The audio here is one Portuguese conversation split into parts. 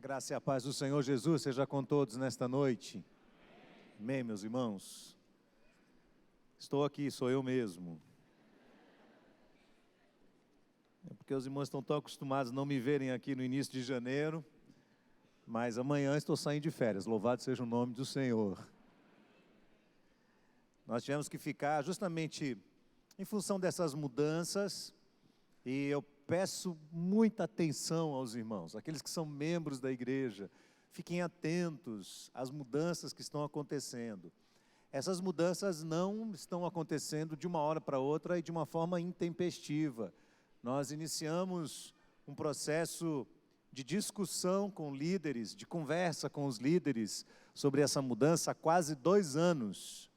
graça e a paz do Senhor Jesus seja com todos nesta noite. Amém, meus irmãos? Estou aqui, sou eu mesmo. É porque os irmãos estão tão acostumados a não me verem aqui no início de janeiro, mas amanhã estou saindo de férias, louvado seja o nome do Senhor. Nós tivemos que ficar justamente em função dessas mudanças, e eu peço muita atenção aos irmãos, aqueles que são membros da igreja, fiquem atentos às mudanças que estão acontecendo. Essas mudanças não estão acontecendo de uma hora para outra e de uma forma intempestiva. Nós iniciamos um processo de discussão com líderes, de conversa com os líderes sobre essa mudança há quase 2 anos.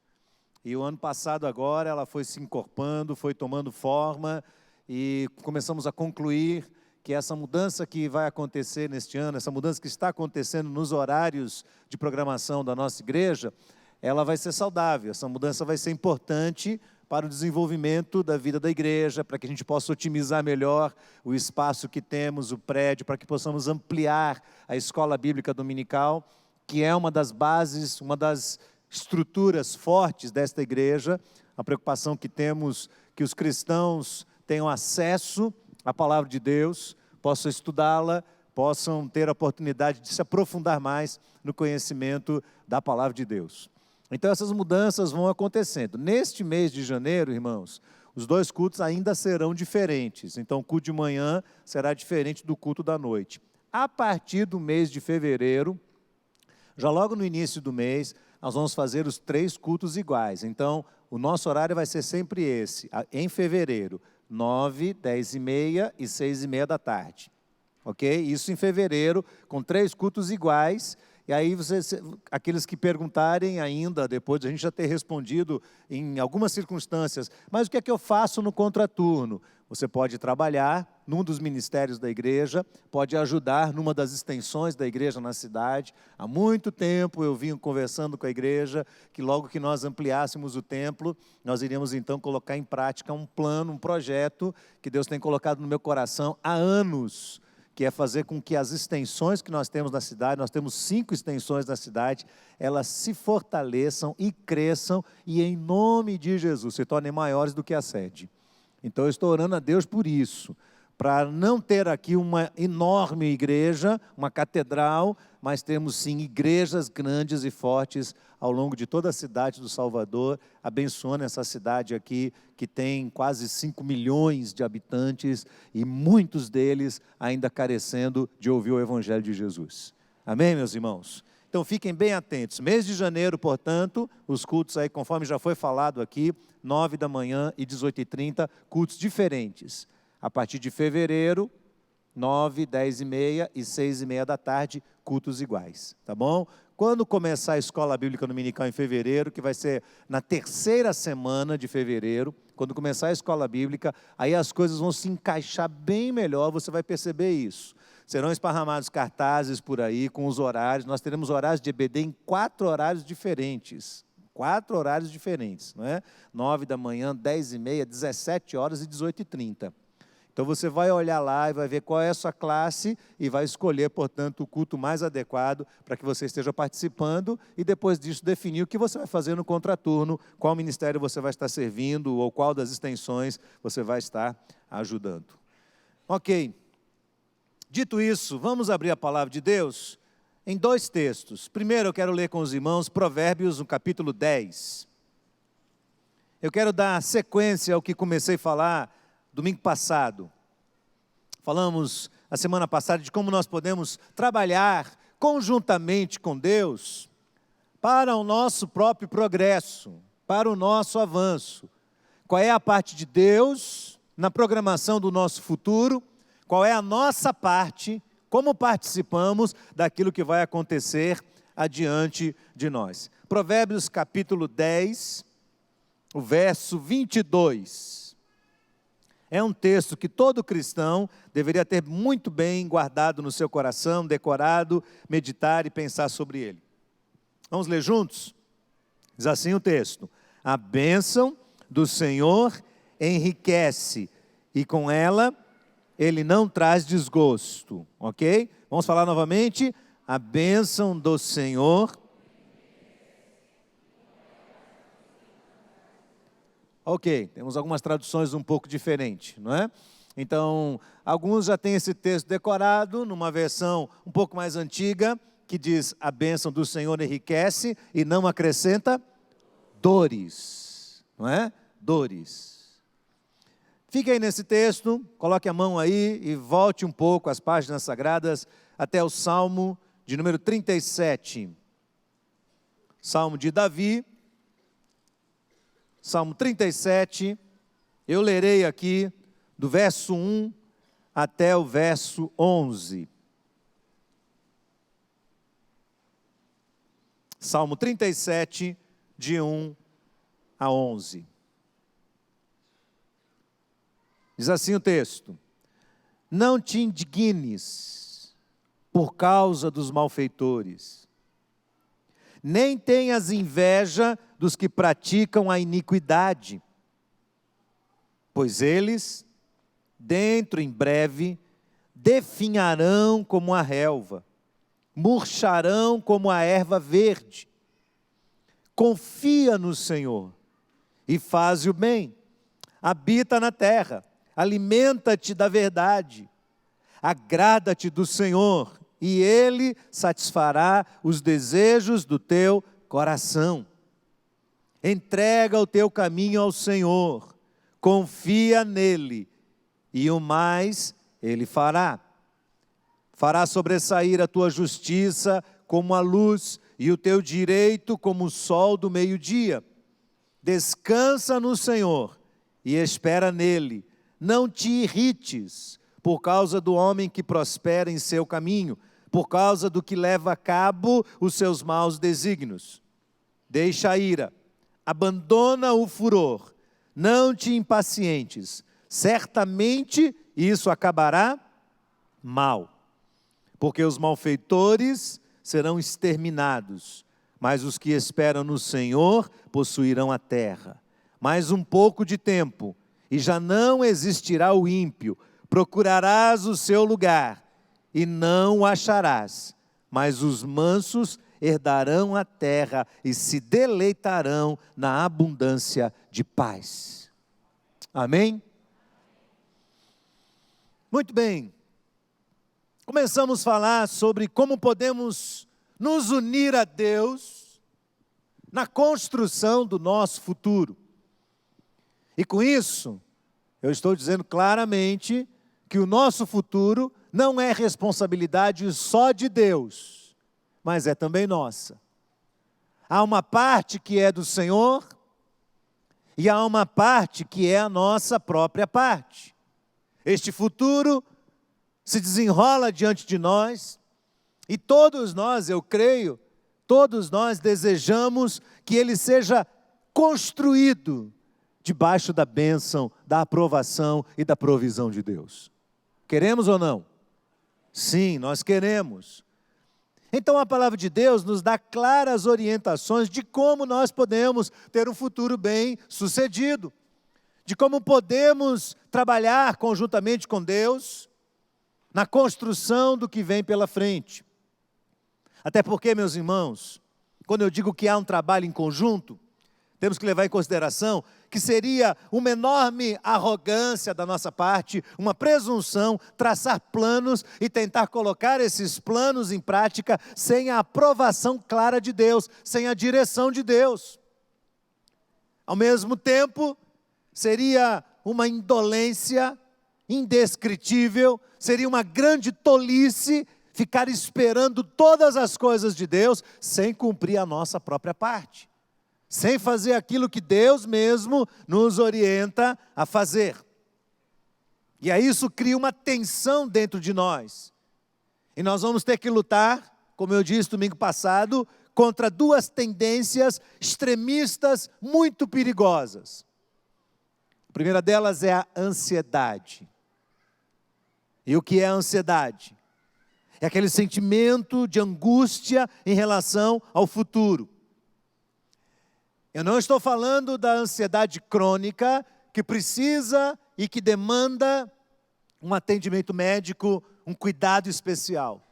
E o ano passado agora ela foi se encorpando, foi tomando forma, e começamos a concluir que essa mudança que vai acontecer neste ano, essa mudança que está acontecendo nos horários de programação da nossa igreja, ela vai ser saudável, essa mudança vai ser importante para o desenvolvimento da vida da igreja, para que a gente possa otimizar melhor o espaço que temos, o prédio, para que possamos ampliar a escola bíblica dominical, que é uma das bases, uma das estruturas fortes desta igreja, a preocupação que temos que os cristãos tenham acesso à palavra de Deus, possam estudá-la, possam ter a oportunidade de se aprofundar mais no conhecimento da palavra de Deus. Então essas mudanças vão acontecendo. Neste mês de janeiro, irmãos, os 2 cultos ainda serão diferentes. Então o culto de manhã será diferente do culto da noite. A partir do mês de fevereiro, já logo no início do mês, nós vamos fazer os 3 cultos iguais. Então o nosso horário vai ser sempre esse, em fevereiro. 9, 10h30 e 6h30 da tarde, ok? Isso em fevereiro, com 3 cultos iguais, e aí aqueles que perguntarem ainda, depois de a gente já ter respondido em algumas circunstâncias, mas o que é que eu faço no contraturno? Você pode trabalhar num dos ministérios da igreja, pode ajudar numa das extensões da igreja na cidade. Há muito tempo eu vim conversando com a igreja, que logo que nós ampliássemos o templo, nós iríamos então colocar em prática um plano, um projeto que Deus tem colocado no meu coração há anos, que é fazer com que as extensões que nós temos na cidade, nós temos 5 extensões na cidade, elas se fortaleçam e cresçam e em nome de Jesus se tornem maiores do que a sede. Então eu estou orando a Deus por isso, para não ter aqui uma enorme igreja, uma catedral, mas temos sim igrejas grandes e fortes ao longo de toda a cidade do Salvador, abençoando essa cidade aqui, que tem quase 5 milhões de habitantes e muitos deles ainda carecendo de ouvir o Evangelho de Jesus. Amém, meus irmãos? Então fiquem bem atentos. Mês de janeiro, portanto, os cultos aí, conforme já foi falado aqui, 9 da manhã e 18h30, cultos diferentes. A partir de fevereiro, 9, 10h30 e 6h30 da tarde, cultos iguais, tá bom? Quando começar a escola bíblica dominical em fevereiro, que vai ser na 3ª semana de fevereiro, quando começar a escola bíblica, aí as coisas vão se encaixar bem melhor, você vai perceber isso. Serão esparramados cartazes por aí com os horários, nós teremos horários de EBD em 4 horários diferentes. 4 horários diferentes, não é? 9 da manhã, 10h30, 17 horas e 18h30. Então você vai olhar lá e vai ver qual é a sua classe e vai escolher, portanto, o culto mais adequado para que você esteja participando e depois disso definir o que você vai fazer no contraturno, qual ministério você vai estar servindo ou qual das extensões você vai estar ajudando. Ok. Dito isso, vamos abrir a palavra de Deus em 2 textos. Primeiro eu quero ler com os irmãos Provérbios, no capítulo 10. Eu quero dar sequência ao que comecei a falar domingo passado. Falamos a semana passada de como nós podemos trabalhar conjuntamente com Deus para o nosso próprio progresso, para o nosso avanço. Qual é a parte de Deus na programação do nosso futuro? Qual é a nossa parte? Como participamos daquilo que vai acontecer adiante de nós? Provérbios capítulo 10, o verso 22. É um texto que todo cristão deveria ter muito bem guardado no seu coração, decorado, meditar e pensar sobre ele. Vamos ler juntos? Diz assim o texto: a bênção do Senhor enriquece, e com ela ele não traz desgosto, ok? Vamos falar novamente. A bênção do Senhor. Ok, temos algumas traduções um pouco diferentes, não é? Então, alguns já têm esse texto decorado, numa versão um pouco mais antiga, que diz: a bênção do Senhor enriquece e não acrescenta dores, não é? Dores. Fique aí nesse texto, coloque a mão aí e volte um pouco as páginas sagradas até o Salmo de número 37. Salmo de Davi. Salmo 37, eu lerei aqui do verso 1 até o verso 11. Salmo 37, de 1 a 11. Diz assim o texto: não te indignes por causa dos malfeitores, nem tenhas inveja dos que praticam a iniquidade, pois eles, dentro em breve, definharão como a relva, murcharão como a erva verde. Confia no Senhor e faze o bem, habita na terra, alimenta-te da verdade, agrada-te do Senhor, e Ele satisfará os desejos do teu coração. Entrega o teu caminho ao Senhor, confia nele, e o mais Ele fará. Fará sobressair a tua justiça como a luz, e o teu direito como o sol do meio-dia. Descansa no Senhor e espera nele. Não te irrites por causa do homem que prospera em seu caminho, por causa do que leva a cabo os seus maus desígnios. Deixa a ira, abandona o furor, não te impacientes, certamente isso acabará mal, porque os malfeitores serão exterminados, mas os que esperam no Senhor possuirão a terra. Mais um pouco de tempo, e já não existirá o ímpio, procurarás o seu lugar, e não o acharás, mas os mansos herdarão a terra e se deleitarão na abundância de paz. Amém? Muito bem. Começamos a falar sobre como podemos nos unir a Deus na construção do nosso futuro. E com isso, eu estou dizendo claramente que o nosso futuro não é responsabilidade só de Deus, mas é também nossa. Há uma parte que é do Senhor e há uma parte que é a nossa própria parte. Este futuro se desenrola diante de nós e todos nós, eu creio, todos nós desejamos que ele seja construído debaixo da bênção, da aprovação e da provisão de Deus. Queremos ou não? Sim, nós queremos. Então a palavra de Deus nos dá claras orientações de como nós podemos ter um futuro bem sucedido, de como podemos trabalhar conjuntamente com Deus na construção do que vem pela frente. Até porque, meus irmãos, quando eu digo que há um trabalho em conjunto, temos que levar em consideração que seria uma enorme arrogância da nossa parte, uma presunção, traçar planos e tentar colocar esses planos em prática sem a aprovação clara de Deus, sem a direção de Deus. Ao mesmo tempo, seria uma indolência indescritível, seria uma grande tolice ficar esperando todas as coisas de Deus sem cumprir a nossa própria parte, sem fazer aquilo que Deus mesmo nos orienta a fazer. E aí isso cria uma tensão dentro de nós. E nós vamos ter que lutar, como eu disse domingo passado, contra duas tendências extremistas muito perigosas. A primeira delas é a ansiedade. E o que é a ansiedade? É aquele sentimento de angústia em relação ao futuro. Eu não estou falando da ansiedade crônica que precisa e que demanda um atendimento médico, um cuidado especial.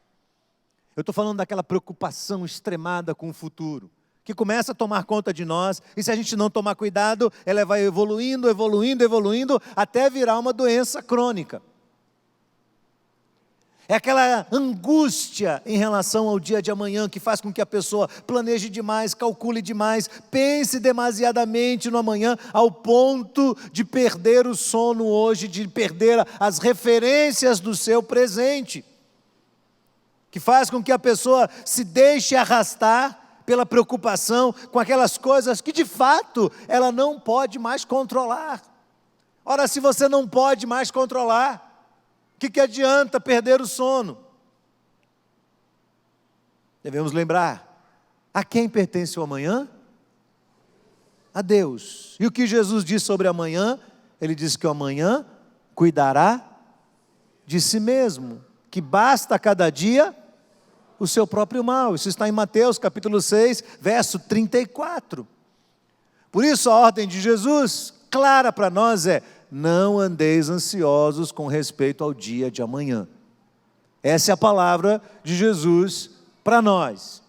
Eu estou falando daquela preocupação extremada com o futuro, que começa a tomar conta de nós, e se a gente não tomar cuidado, ela vai evoluindo, evoluindo, evoluindo, até virar uma doença crônica. É aquela angústia em relação ao dia de amanhã, que faz com que a pessoa planeje demais, calcule demais, pense demasiadamente no amanhã, ao ponto de perder o sono hoje, de perder as referências do seu presente. Que faz com que a pessoa se deixe arrastar pela preocupação com aquelas coisas que de fato ela não pode mais controlar. Ora, se você não pode mais controlar, o que adianta perder o sono? Devemos lembrar, a quem pertence o amanhã? A Deus. E o que Jesus diz sobre amanhã? Ele diz que o amanhã cuidará de si mesmo, que basta a cada dia o seu próprio mal. Isso está em Mateus capítulo 6, verso 34. Por isso a ordem de Jesus, clara para nós, é: não andeis ansiosos com respeito ao dia de amanhã. Essa é a palavra de Jesus para nós.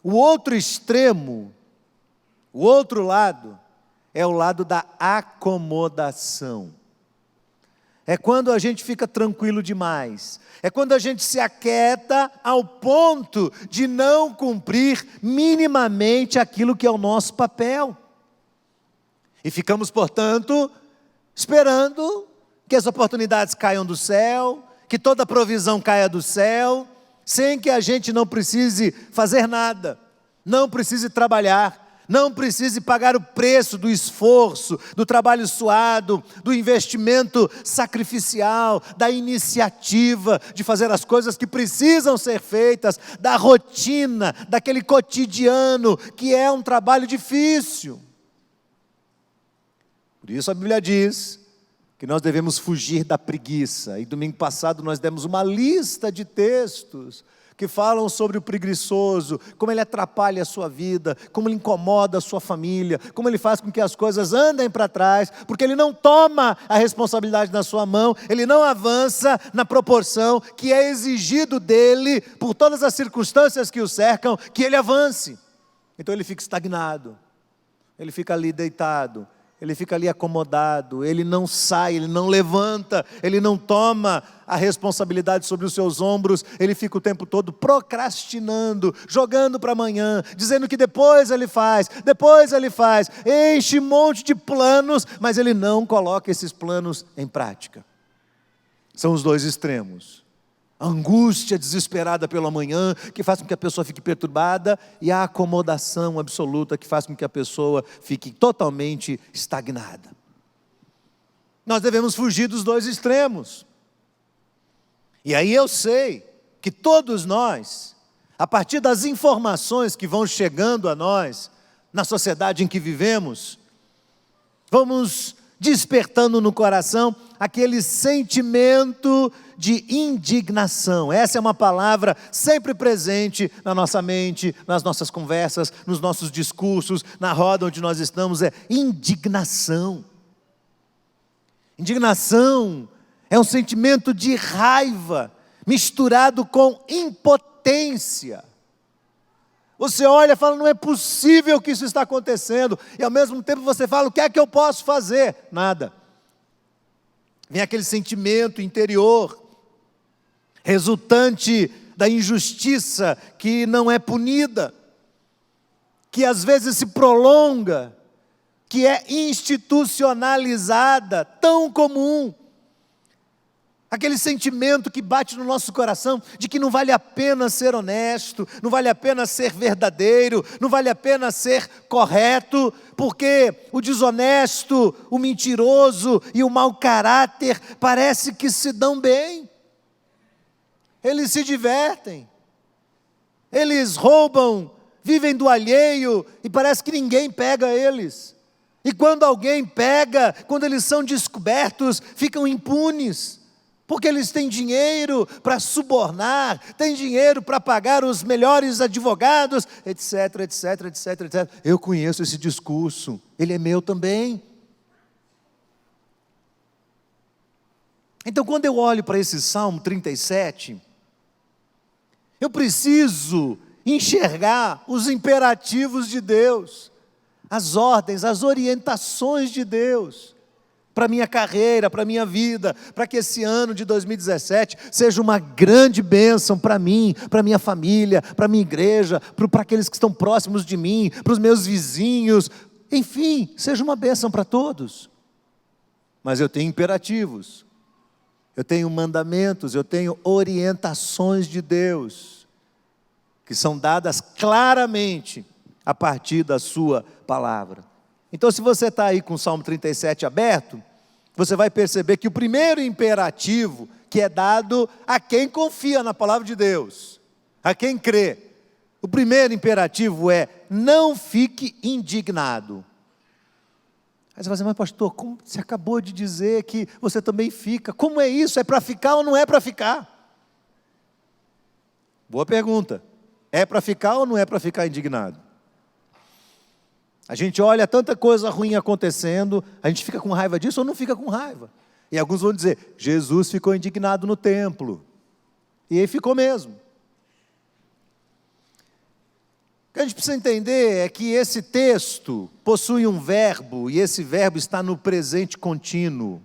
O outro extremo, o outro lado, é o lado da acomodação. É quando a gente fica tranquilo demais. É quando a gente se aquieta ao ponto de não cumprir minimamente aquilo que é o nosso papel. E ficamos, portanto, esperando que as oportunidades caiam do céu, que toda provisão caia do céu, sem que a gente não precise fazer nada, não precise trabalhar, não precise pagar o preço do esforço, do trabalho suado, do investimento sacrificial, da iniciativa de fazer as coisas que precisam ser feitas, da rotina, daquele cotidiano, que é um trabalho difícil. Por isso a Bíblia diz que nós devemos fugir da preguiça. E domingo passado nós demos uma lista de textos que falam sobre o preguiçoso, como ele atrapalha a sua vida, como ele incomoda a sua família, como ele faz com que as coisas andem para trás, porque ele não toma a responsabilidade na sua mão, ele não avança na proporção que é exigido dele, por todas as circunstâncias que o cercam, que ele avance. Então ele fica estagnado, ele fica ali deitado, ele fica ali acomodado, ele não sai, ele não levanta, ele não toma a responsabilidade sobre os seus ombros, ele fica o tempo todo procrastinando, jogando para amanhã, dizendo que depois ele faz, enche um monte de planos, mas ele não coloca esses planos em prática. São os dois extremos. A angústia desesperada pelo amanhã, que faz com que a pessoa fique perturbada, e a acomodação absoluta, que faz com que a pessoa fique totalmente estagnada. Nós devemos fugir dos dois extremos. E aí eu sei que todos nós, a partir das informações que vão chegando a nós, na sociedade em que vivemos, vamos despertando no coração aquele sentimento de indignação. Essa é uma palavra sempre presente na nossa mente, nas nossas conversas, nos nossos discursos, na roda onde nós estamos, é indignação. Indignação é um sentimento de raiva misturado com impotência. Você olha e fala, não é possível que isso está acontecendo, e ao mesmo tempo você fala, o que é que eu posso fazer? Nada. Vem aquele sentimento interior, resultante da injustiça que não é punida, que às vezes se prolonga, que é institucionalizada, tão comum. Aquele sentimento que bate no nosso coração de que não vale a pena ser honesto, não vale a pena ser verdadeiro, não vale a pena ser correto, porque o desonesto, o mentiroso e o mau caráter parece que se dão bem. Eles se divertem, eles roubam, vivem do alheio e parece que ninguém pega eles. E quando alguém pega, quando eles são descobertos, ficam impunes. Porque eles têm dinheiro para subornar, têm dinheiro para pagar os melhores advogados, etc, etc, etc, etc. Eu conheço esse discurso, ele é meu também. Então, quando eu olho para esse Salmo 37, eu preciso enxergar os imperativos de Deus, as ordens, as orientações de Deus, para a minha carreira, para a minha vida, para que esse ano de 2017 seja uma grande bênção para mim, para a minha família, para a minha igreja, para aqueles que estão próximos de mim, para os meus vizinhos, enfim, seja uma bênção para todos. Mas eu tenho imperativos, eu tenho mandamentos, eu tenho orientações de Deus, que são dadas claramente a partir da sua palavra. Então, se você está aí com o Salmo 37 aberto, você vai perceber que o primeiro imperativo que é dado a quem confia na palavra de Deus, a quem crê, o primeiro imperativo é: não fique indignado. Aí você vai dizer: mas pastor, como você acabou de dizer que você também fica? Como é isso? É para ficar ou não é para ficar? Boa pergunta. É para ficar ou não é para ficar indignado? A gente olha tanta coisa ruim acontecendo, a gente fica com raiva disso ou não fica com raiva? E alguns vão dizer: Jesus ficou indignado no templo. E aí ficou mesmo. O que a gente precisa entender é que esse texto possui um verbo, e esse verbo está no presente contínuo.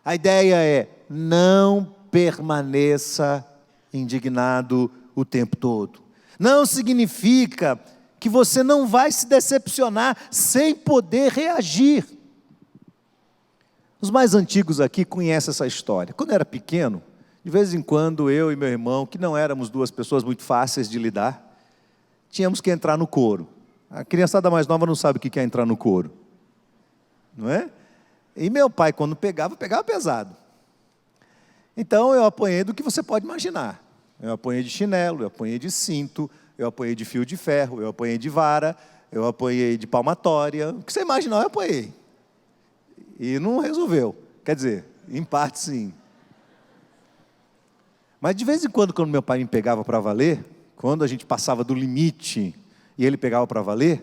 A ideia é: não permaneça indignado o tempo todo. Não significa que você não vai se decepcionar sem poder reagir. Os mais antigos aqui conhecem essa história. Quando eu era pequeno, de vez em quando eu e meu irmão, que não éramos duas pessoas muito fáceis de lidar, tínhamos que entrar no coro. A criançada mais nova não sabe o que é entrar no coro, não é? E meu pai, quando pegava pesado. Então eu apanhei do que você pode imaginar. Eu apanhei de chinelo, eu apanhei de cinto, eu apanhei de fio de ferro, eu apanhei de vara, eu apanhei de palmatória. O que você imaginar, eu apanhei. E não resolveu. Quer dizer, em parte sim. Mas de vez em quando meu pai me pegava para valer, quando a gente passava do limite e ele pegava para valer,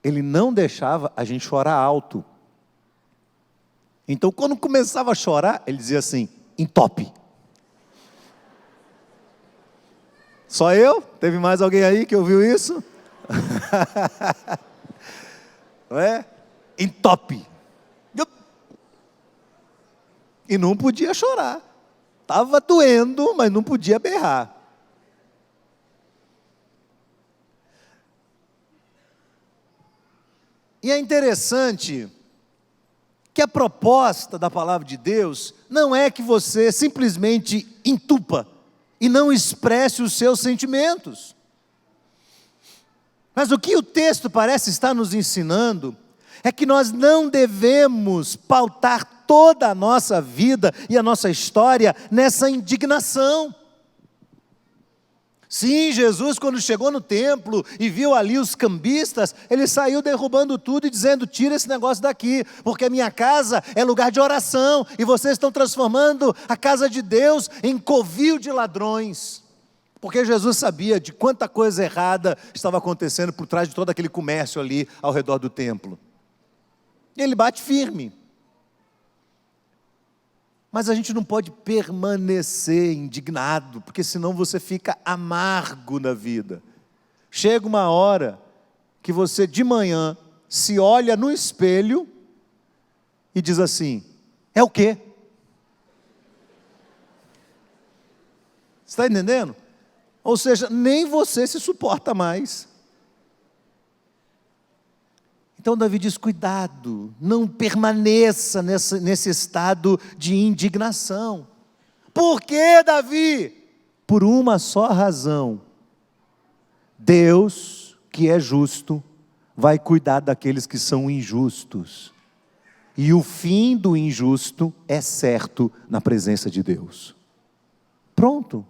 ele não deixava a gente chorar alto. Então, quando começava a chorar, ele dizia assim: entope. Só eu? Teve mais alguém aí que ouviu isso? Não é? Entope. E não podia chorar. Estava doendo, mas não podia berrar. E é interessante que a proposta da palavra de Deus não é que você simplesmente entupa e não expresse os seus sentimentos. Mas o que o texto parece estar nos ensinando é que nós não devemos pautar toda a nossa vida e a nossa história nessa indignação. Sim, Jesus, quando chegou no templo e viu ali os cambistas, ele saiu derrubando tudo e dizendo: tira esse negócio daqui, porque a minha casa é lugar de oração, e vocês estão transformando a casa de Deus em covil de ladrões. Porque Jesus sabia de quanta coisa errada estava acontecendo por trás de todo aquele comércio ali ao redor do templo. E ele bate firme. Mas a gente não pode permanecer indignado, porque senão você fica amargo na vida. Chega uma hora que você de manhã se olha no espelho e diz assim: é o quê? Você está entendendo? Ou seja, nem você se suporta mais. Então Davi diz: cuidado, não permaneça nesse estado de indignação. Por quê, Davi? Por uma só razão: Deus, que é justo, vai cuidar daqueles que são injustos. E o fim do injusto é certo na presença de Deus. Pronto.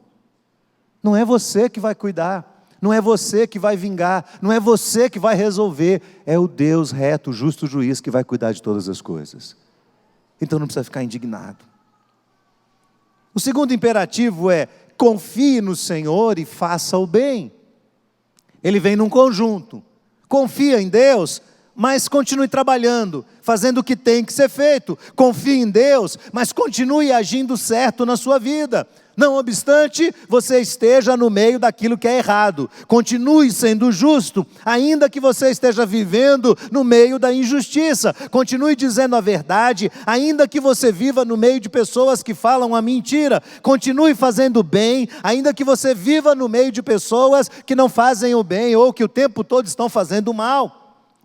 Não é você que vai cuidar. Não é você que vai vingar, não é você que vai resolver, é o Deus reto, justo juiz que vai cuidar de todas as coisas. Então não precisa ficar indignado. O segundo imperativo é: confie no Senhor e faça o bem. Ele vem num conjunto. Confia em Deus, mas continue trabalhando, fazendo o que tem que ser feito. Confie em Deus, mas continue agindo certo na sua vida. Não obstante, você esteja no meio daquilo que é errado. Continue sendo justo, ainda que você esteja vivendo no meio da injustiça. Continue dizendo a verdade, ainda que você viva no meio de pessoas que falam a mentira. Continue fazendo o bem, ainda que você viva no meio de pessoas que não fazem o bem ou que o tempo todo estão fazendo o mal.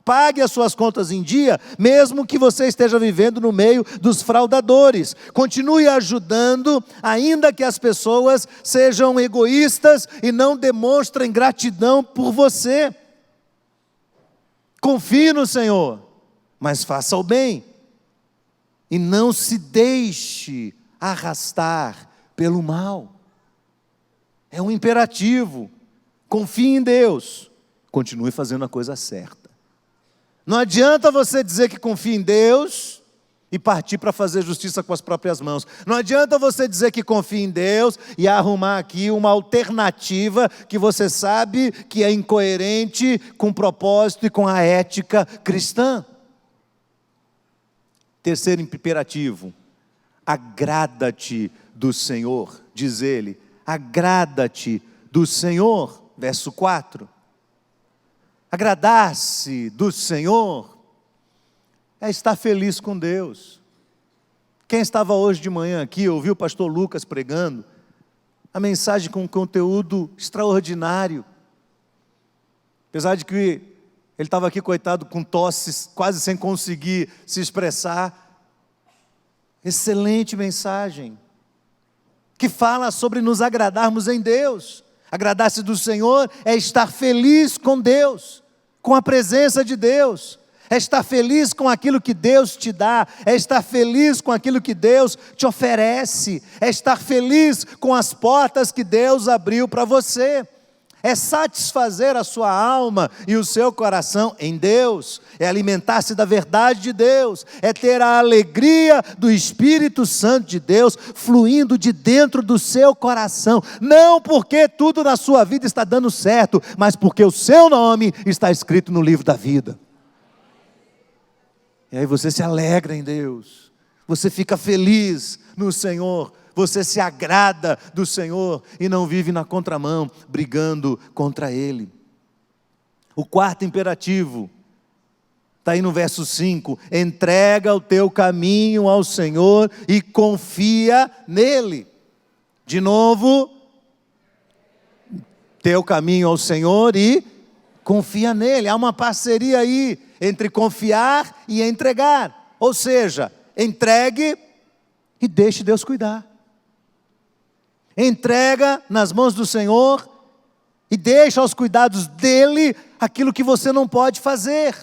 Pague as suas contas em dia, mesmo que você esteja vivendo no meio dos fraudadores. Continue ajudando, ainda que as pessoas sejam egoístas e não demonstrem gratidão por você. Confie no Senhor, mas faça o bem. E não se deixe arrastar pelo mal. É um imperativo. Confie em Deus. Continue fazendo a coisa certa. Não adianta você dizer que confia em Deus e partir para fazer justiça com as próprias mãos. Não adianta você dizer que confia em Deus e arrumar aqui uma alternativa que você sabe que é incoerente com o propósito e com a ética cristã. Terceiro imperativo, agrada-te do Senhor, diz ele, agrada-te do Senhor, verso 4. Agradar-se do Senhor é estar feliz com Deus. Quem estava hoje de manhã aqui, ouviu o pastor Lucas pregando, a mensagem com um conteúdo extraordinário. Apesar de que ele estava aqui, coitado, com tosse, quase sem conseguir se expressar. Excelente mensagem, que fala sobre nos agradarmos em Deus. Agradar-se do Senhor é estar feliz com Deus, com a presença de Deus, é estar feliz com aquilo que Deus te dá, é estar feliz com aquilo que Deus te oferece, é estar feliz com as portas que Deus abriu para você. É satisfazer a sua alma e o seu coração em Deus, é alimentar-se da verdade de Deus, é ter a alegria do Espírito Santo de Deus fluindo de dentro do seu coração, não porque tudo na sua vida está dando certo, mas porque o seu nome está escrito no livro da vida. E aí você se alegra em Deus, você fica feliz no Senhor, você se agrada do Senhor e não vive na contramão, brigando contra Ele. O quarto imperativo, está aí no verso 5, entrega o teu caminho ao Senhor e confia nele. De novo, teu caminho ao Senhor e confia nele. Há uma parceria aí entre confiar e entregar. Ou seja, entregue e deixe Deus cuidar. Entrega nas mãos do Senhor e deixa aos cuidados dEle aquilo que você não pode fazer.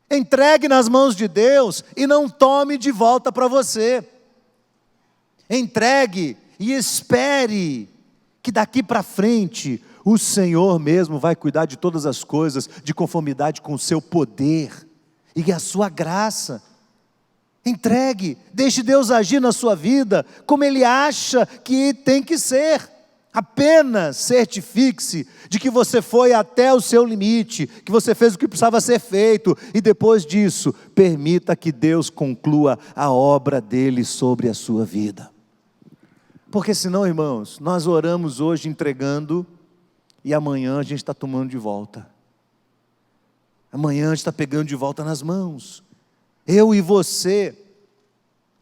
Entregue nas mãos de Deus e não tome de volta para você. Entregue e espere que daqui para frente o Senhor mesmo vai cuidar de todas as coisas de conformidade com o seu poder e a sua graça. Entregue, deixe Deus agir na sua vida como Ele acha que tem que ser. Apenas certifique-se de que você foi até o seu limite, que você fez o que precisava ser feito, e depois disso, permita que Deus conclua a obra dele sobre a sua vida. Porque senão, irmãos, nós oramos hoje entregando, e amanhã a gente está tomando de volta. Amanhã a gente está pegando de volta nas mãos. Eu e você,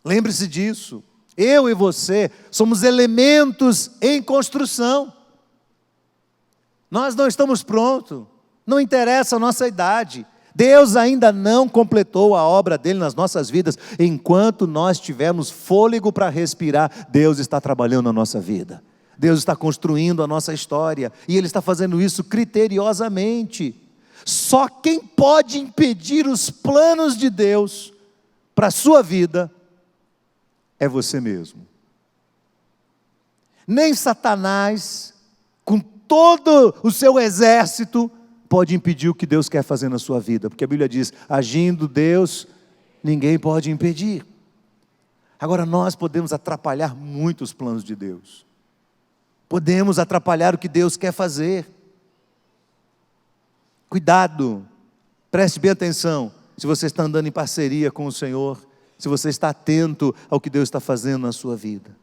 lembre-se disso, eu e você somos elementos em construção. Nós não estamos prontos, não interessa a nossa idade. Deus ainda não completou a obra dele nas nossas vidas. Enquanto nós tivermos fôlego para respirar, Deus está trabalhando na nossa vida. Deus está construindo a nossa história e Ele está fazendo isso criteriosamente. Só quem pode impedir os planos de Deus para a sua vida é você mesmo. Nem Satanás, com todo o seu exército, pode impedir o que Deus quer fazer na sua vida, porque a Bíblia diz, agindo Deus, ninguém pode impedir. Agora nós podemos atrapalhar muito os planos de Deus, podemos atrapalhar o que Deus quer fazer. Cuidado Preste bem atenção, se você está andando em parceria com o Senhor, se você está atento ao que Deus está fazendo na sua vida.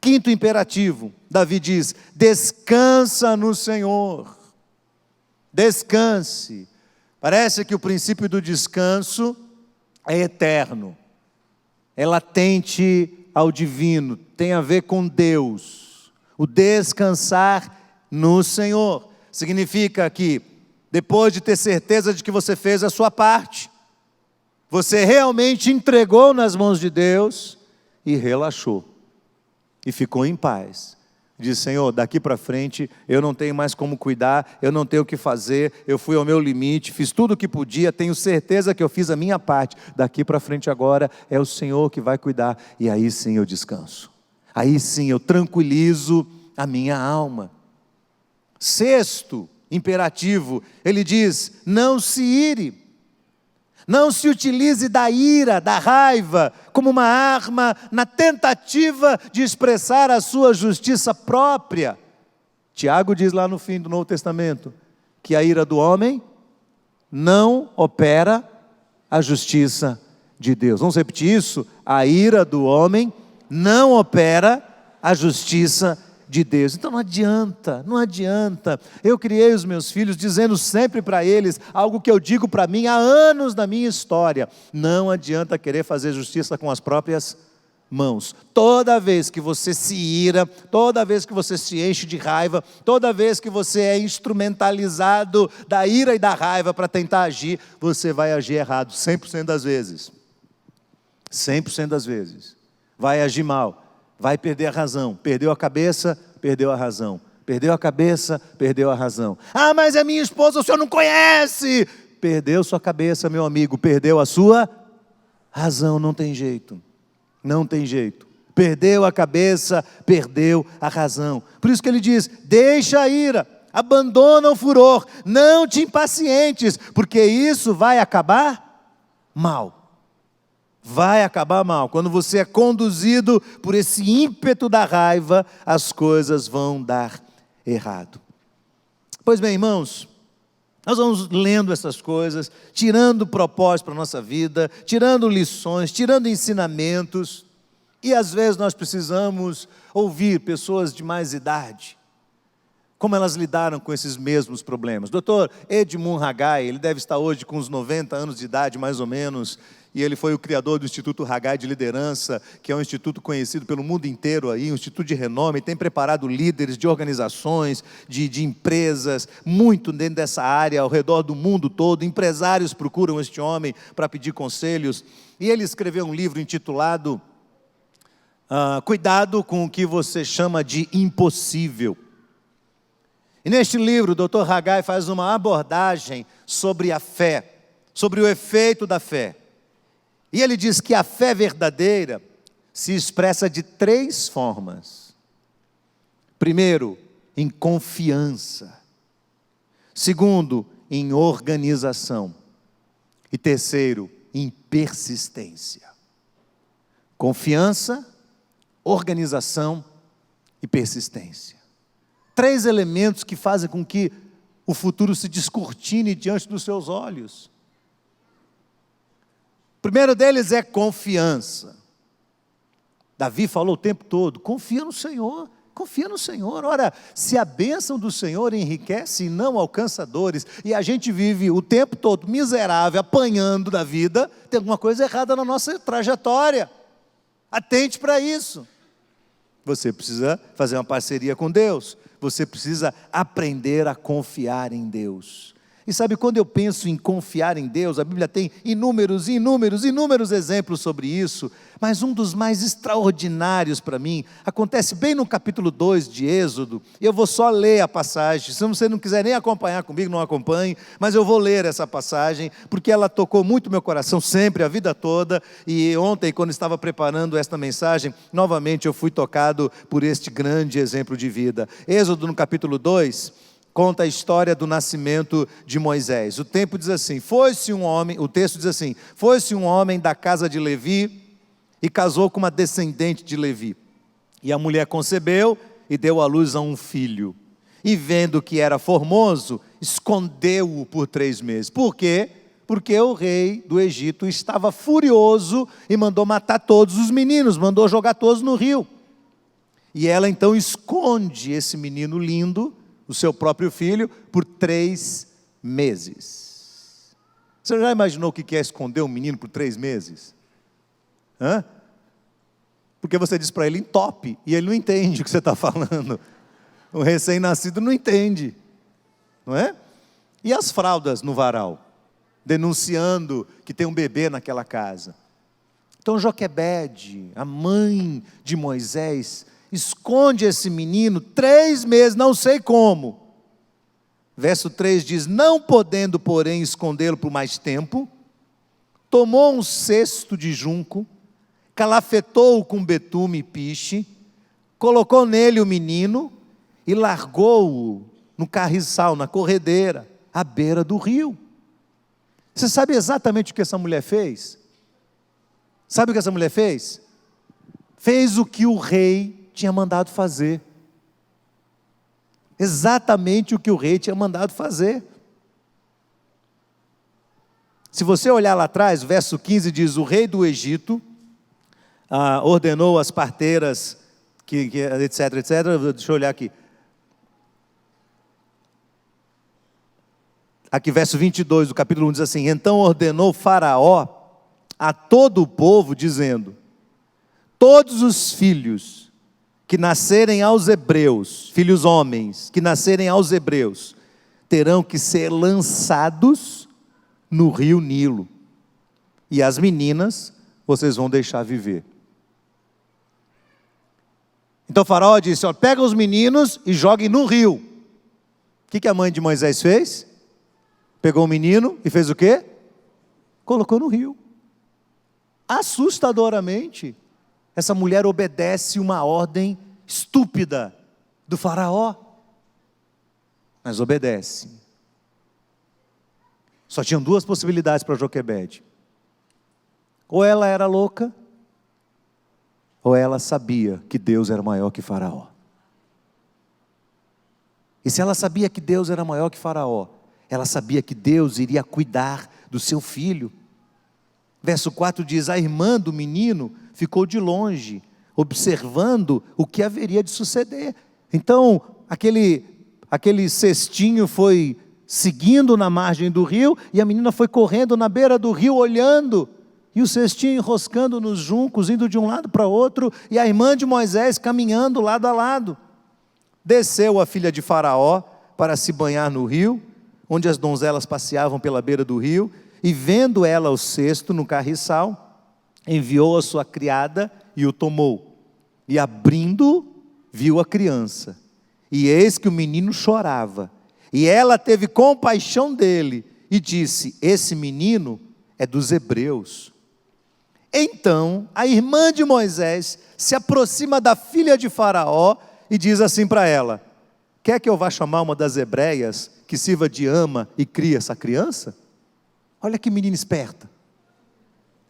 Quinto imperativo, Davi diz: descansa no Senhor. Descanse. Parece que o princípio do descanso é eterno, é latente ao divino, tem a ver com Deus. O descansar no Senhor significa que, depois de ter certeza de que você fez a sua parte, você realmente entregou nas mãos de Deus e relaxou, e ficou em paz. Diz: Senhor, daqui para frente eu não tenho mais como cuidar, eu não tenho o que fazer, eu fui ao meu limite, fiz tudo o que podia, tenho certeza que eu fiz a minha parte, daqui para frente agora é o Senhor que vai cuidar, e aí sim eu descanso, aí sim eu tranquilizo a minha alma. Sexto imperativo, ele diz: não se ire. Não se utilize da ira, da raiva, como uma arma na tentativa de expressar a sua justiça própria. Tiago diz lá no fim do Novo Testamento, que a ira do homem não opera a justiça de Deus. Vamos repetir isso? A ira do homem não opera a justiça de Deus. Então não adianta. Eu criei os meus filhos dizendo sempre para eles algo que eu digo para mim há anos na minha história: não adianta querer fazer justiça com as próprias mãos. Toda vez que você se ira, toda vez que você se enche de raiva, toda vez que você é instrumentalizado da ira e da raiva para tentar agir, você vai agir errado 100% das vezes. 100% das vezes. Vai agir mal. Vai perder a razão. Perdeu a cabeça, perdeu a razão. Perdeu a cabeça, perdeu a razão. Ah, mas é minha esposa, o senhor não conhece. Perdeu sua cabeça, meu amigo. Perdeu a sua razão. Não tem jeito. Não tem jeito. Perdeu a cabeça, perdeu a razão. Por isso que ele diz: deixa a ira, abandona o furor, não te impacientes, porque isso vai acabar mal. Vai acabar mal. Quando você é conduzido por esse ímpeto da raiva, as coisas vão dar errado. Pois bem, irmãos, nós vamos lendo essas coisas, tirando propósito para a nossa vida, tirando lições, tirando ensinamentos, e às vezes nós precisamos ouvir pessoas de mais idade, como elas lidaram com esses mesmos problemas. Dr. Edmund Haggai, ele deve estar hoje com uns 90 anos de idade, mais ou menos, e ele foi o criador do Instituto Haggai de Liderança, que é um instituto conhecido pelo mundo inteiro, aí, um instituto de renome, tem preparado líderes de organizações, de empresas, muito dentro dessa área, ao redor do mundo todo. Empresários procuram este homem para pedir conselhos, e ele escreveu um livro intitulado Cuidado com o que você chama de impossível. E neste livro, o Dr. Haggai faz uma abordagem sobre a fé, sobre o efeito da fé. E ele diz que a fé verdadeira se expressa de 3 formas. Primeiro, em confiança. Segundo, em organização. E terceiro, em persistência. Confiança, organização e persistência. 3 elementos que fazem com que o futuro se descortine diante dos seus olhos. O primeiro deles é confiança. Davi falou o tempo todo: confia no Senhor, confia no Senhor. Ora, se a bênção do Senhor enriquece e não alcança dores, e a gente vive o tempo todo miserável, apanhando da vida, tem alguma coisa errada na nossa trajetória. Atente para isso. Você precisa fazer uma parceria com Deus. Você precisa aprender a confiar em Deus. E sabe, quando eu penso em confiar em Deus, a Bíblia tem inúmeros exemplos sobre isso, mas um dos mais extraordinários para mim, acontece bem no capítulo 2 de Êxodo, e eu vou só ler a passagem. Se você não quiser nem acompanhar comigo, não acompanhe, mas eu vou ler essa passagem, porque ela tocou muito meu coração sempre, a vida toda, e ontem, quando estava preparando esta mensagem, novamente eu fui tocado por este grande exemplo de vida. Êxodo no capítulo 2, conta a história do nascimento de Moisés. O texto diz assim: foi-se um homem da casa de Levi e casou com uma descendente de Levi. E a mulher concebeu e deu à luz a um filho. E vendo que era formoso, escondeu-o por 3 meses. Por quê? porque o rei do Egito estava furioso e mandou matar todos os meninos, mandou jogar todos no rio. E ela então esconde esse menino lindo, o seu próprio filho, por 3 meses. Você já imaginou o que é esconder um menino por 3 meses? Hã? Porque você diz para ele entope, e ele não entende o que você está falando. O recém-nascido não entende, não é? E as fraldas no varal, denunciando que tem um bebê naquela casa. Então Joquebede, a mãe de Moisés, esconde esse menino 3 meses, não sei como. Verso 3 diz: não podendo, porém, escondê-lo por mais tempo, tomou um cesto de junco, calafetou-o com betume e piche, colocou nele o menino e largou-o no carriçal, na corredeira, à beira do rio. Você sabe exatamente o que essa mulher fez? Sabe o que essa mulher fez? Fez o que o rei tinha mandado fazer. Exatamente o que o rei tinha mandado fazer. Se você olhar lá atrás, o verso 15 diz: o rei do Egito ordenou as parteiras, etc, etc. Deixa eu olhar aqui. Aqui, verso 22 do capítulo 1 diz assim: então ordenou Faraó a todo o povo, dizendo: todos os filhos que nascerem aos hebreus, filhos homens, que nascerem aos hebreus, terão que ser lançados no rio Nilo, e as meninas vocês vão deixar viver. Então Faraó disse: ó, pega os meninos e joguem no rio. O que a mãe de Moisés fez? Pegou o menino e fez o quê? Colocou no rio. Assustadoramente, essa mulher obedece uma ordem estúpida do Faraó, mas obedece. Só tinham 2 possibilidades para Joquebede: ou ela era louca, ou ela sabia que Deus era maior que Faraó. E se ela sabia que Deus era maior que Faraó, ela sabia que Deus iria cuidar do seu filho. Verso 4 diz: a irmã do menino ficou de longe, observando o que haveria de suceder. Então, aquele cestinho foi seguindo na margem do rio, e a menina foi correndo na beira do rio, olhando, e o cestinho enroscando nos juncos, indo de um lado para outro, e a irmã de Moisés caminhando lado a lado. Desceu a filha de Faraó para se banhar no rio, onde as donzelas passeavam pela beira do rio, e vendo ela o cesto no carriçal, enviou a sua criada e o tomou, e abrindo, viu a criança, e eis que o menino chorava, e ela teve compaixão dele, e disse: esse menino é dos hebreus. Então a irmã de Moisés se aproxima da filha de Faraó, e diz assim para ela: quer que eu vá chamar uma das hebreias, que sirva de ama e crie essa criança? Olha que menina esperta.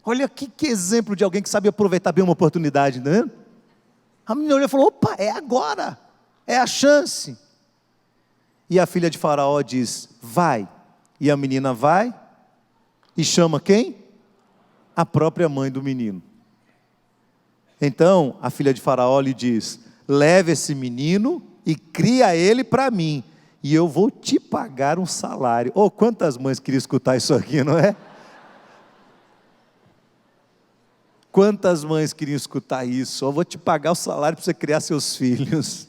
Olha que exemplo de alguém que sabe aproveitar bem uma oportunidade, né? A menina olhou e falou: opa, é agora, é a chance. E a filha de Faraó diz: vai. E a menina vai e chama quem? A própria mãe do menino. Então a filha de Faraó lhe diz: leve esse menino e cria ele para mim, e eu vou te pagar um salário. Oh, quantas mães queriam escutar isso aqui, não é? Quantas mães queriam escutar isso? Eu vou te pagar o salário para você criar seus filhos.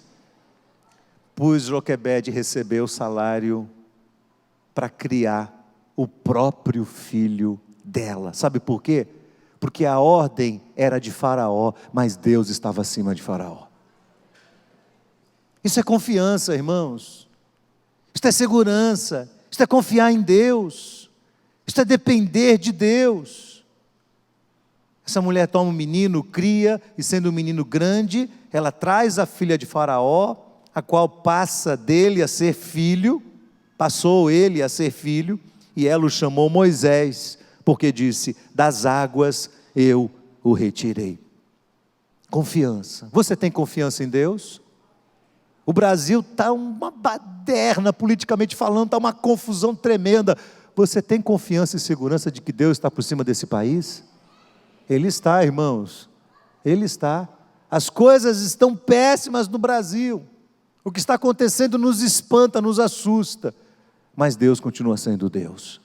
Pois Joquebede recebeu o salário para criar o próprio filho dela. Sabe por quê? Porque a ordem era de Faraó, mas Deus estava acima de Faraó. Isso é confiança, irmãos. Isso é segurança. Isso é confiar em Deus. Isso é depender de Deus. Essa mulher toma um menino, cria, e sendo um menino grande, ela traz a filha de Faraó, a qual passa dele a ser filho, passou ele a ser filho, e ela o chamou Moisés, porque disse: das águas eu o retirei. Confiança. Você tem confiança em Deus? O Brasil está uma baderna politicamente falando, está uma confusão tremenda. você tem confiança e segurança de que Deus está por cima desse país? Ele está, irmãos, Ele está. As coisas estão péssimas no Brasil, o que está acontecendo nos espanta, nos assusta, mas Deus continua sendo Deus,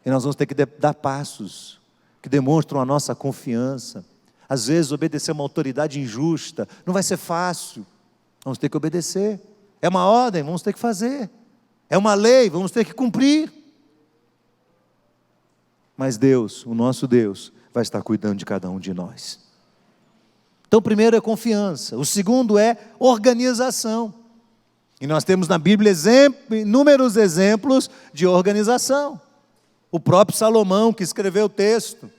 e nós vamos ter que dar passos, que demonstram a nossa confiança. Às vezes obedecer uma autoridade injusta, não vai ser fácil, vamos ter que obedecer, é uma ordem, vamos ter que fazer, é uma lei, vamos ter que cumprir, mas Deus, o nosso Deus, vai estar cuidando de cada um de nós. Então, o primeiro é confiança, o segundo é organização. E nós temos na Bíblia inúmeros exemplos de organização. O próprio Salomão, que escreveu o texto,